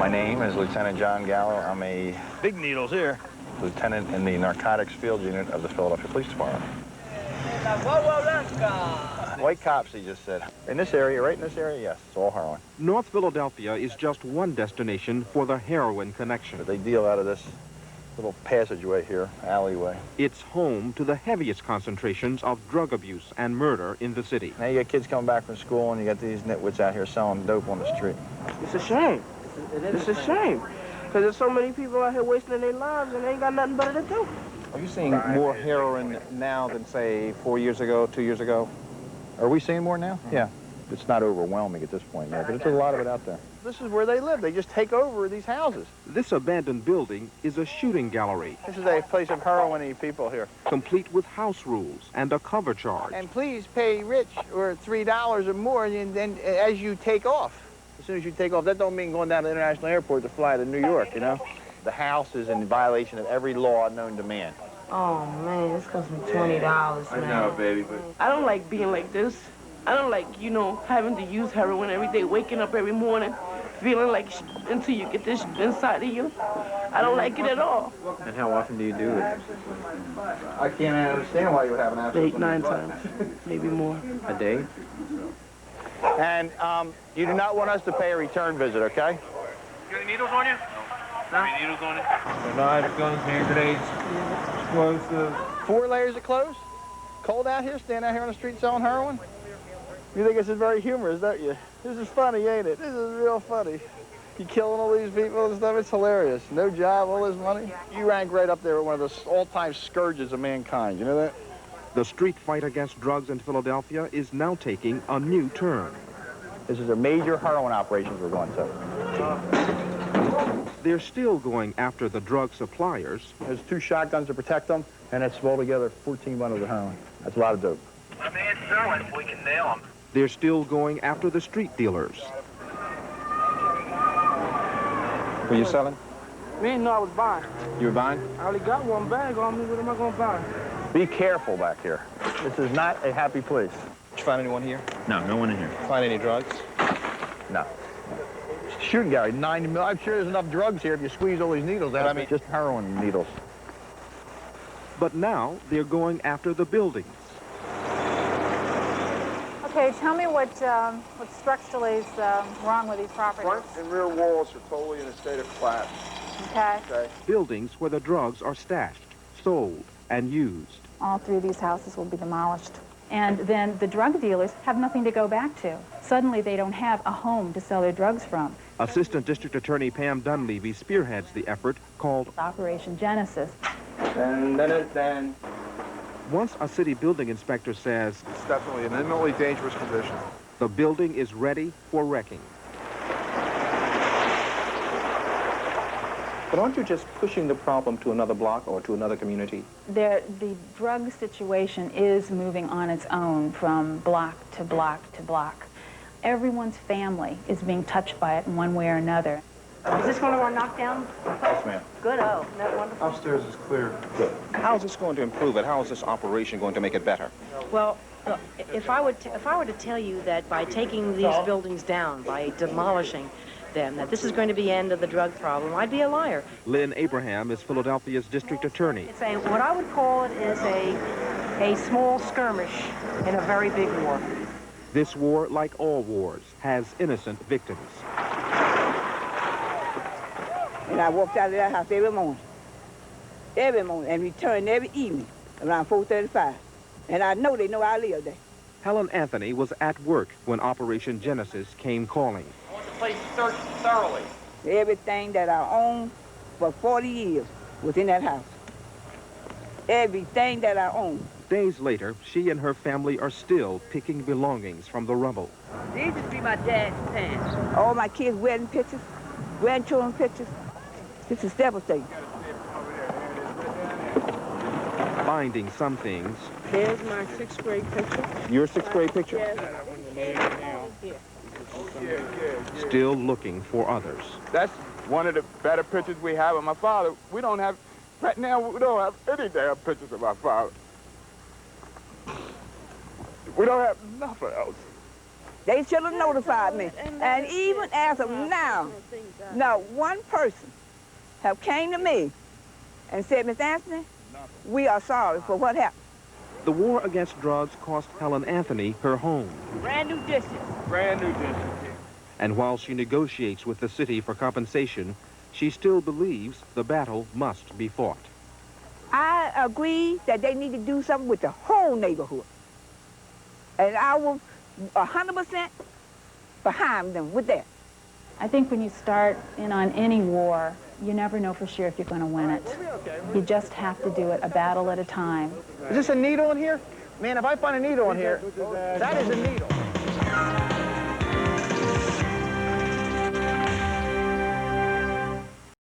My name is Lieutenant John Gallo. I'm a Big needles here. lieutenant in the narcotics field unit of the Philadelphia Police Department. White cops, he just said. In this area, right in this area, yes, it's all heroin. North Philadelphia is just one destination for the heroin connection. But they deal out of this little passageway here, alleyway. It's home to the heaviest concentrations of drug abuse and murder in the city. Now you got kids coming back from school and you got these nitwits out here selling dope on the street. It's a shame. It's a shame. Because there's so many people out here wasting their lives and they ain't got nothing better to do. Are you seeing more heroin now than, say, 4 years ago, 2 years ago? Are we seeing more now? Yeah. It's not overwhelming at this point yet, but there's a lot of it out there. This is where they live. They just take over these houses. This abandoned building is a shooting gallery. This is a place of heroin-y people here. Complete with house rules and a cover charge. And please pay rich or $3 or more, and then as you take off. As soon as you take off, that don't mean going down to the international airport to fly to New York, you know? The house is in violation of every law known to man. Oh, man, this cost me $20, man. I know, baby, but... I don't like being like this. I don't like, you know, having to use heroin every day, waking up every morning, feeling like until you get this inside of you. I don't like it at all. And how often do you do it? I can't understand why you would have an abscess. 8, 9 times, maybe more. A day? And you do not want us to pay a return visit, okay? You got any needles on you? No. Any needles on you? Knives, guns, hand grenades, explosives. 4 layers of clothes? Cold out here, standing out here on the street selling heroin? You think this is very humorous, don't you? This is funny, ain't it? This is real funny. You killing all these people and stuff, it's hilarious. No job, all this money. You rank right up there with one of the all-time scourges of mankind, you know that? The street fight against drugs in Philadelphia is now taking a new turn. This is a major heroin operations we're going to. They're still going after the drug suppliers. There's 2 shotguns to protect them, and that's altogether 14 bundles of heroin. That's a lot of dope. My man's selling if we can nail him. They're still going after the street dealers. Were you selling? We didn't know I was buying. You were buying? I only got 1 bag on me. What am I going to buy? Be careful back here. This is not a happy place. Did you find anyone here? No, no one in here. Find any drugs? No. Shooting gallery, 90 mil. I'm sure there's enough drugs here if you squeeze all these needles out. I mean, just heroin needles. But now they're going after the buildings. Okay, tell me what structurally is wrong with these properties. Front and rear walls are totally in a state of collapse. Okay. Okay. Buildings where the drugs are stashed, sold, and used. All 3 of these houses will be demolished. And then the drug dealers have nothing to go back to. Suddenly they don't have a home to sell their drugs from. Assistant District Attorney Pam Dunleavy spearheads the effort called Operation Genesis. Once a city building inspector says It's definitely an eminently dangerous condition. the building is ready for wrecking. But aren't you just pushing the problem to another block or to another community? The drug situation is moving on its own from block to block to block. Everyone's family is being touched by it in one way or another. Is this one of our knockdown? Yes, ma'am. Good, oh, isn't that wonderful? Upstairs is clear. Good. How is this going to improve it? How is this operation going to make it better? Well, if I were to tell you that by taking these buildings down, by demolishing them, that this is going to be the end of the drug problem, I'd be a liar. Lynn Abraham is Philadelphia's district attorney. It's what I would call it is a small skirmish in a very big war. This war, like all wars, has innocent victims. And I walked out of that house every morning, and returned every evening around 4:35. And I know they know I live there. Helen Anthony was at work when Operation Genesis came calling. I want the place searched thoroughly. Everything that I owned for 40 years was in that house. Everything that I owned. Days later, she and her family are still picking belongings from the rubble. These used to be my dad's pants. All my kids' wedding pictures, grandchildren pictures. This is devastating. Finding some things. There's my 6th grade picture. Your 6th grade picture? Yes. Still looking for others. That's one of the better pictures we have of my father. We don't have, right now, we don't have any damn pictures of my father. We don't have nothing else. They should have notified me. And even as of now, not one person have came to me and said, Miss Anthony, we are sorry for what happened. The war against drugs cost Helen Anthony her home. Brand new dishes. Brand new dishes. And while she negotiates with the city for compensation, she still believes the battle must be fought. I agree that they need to do something with the whole neighborhood. And I will 100% behind them with that. I think when you start in on any war, you never know for sure if you're going to win it. You just have to do it a battle at a time. Is this a needle in here? Man, if I find a needle in here, that is a needle.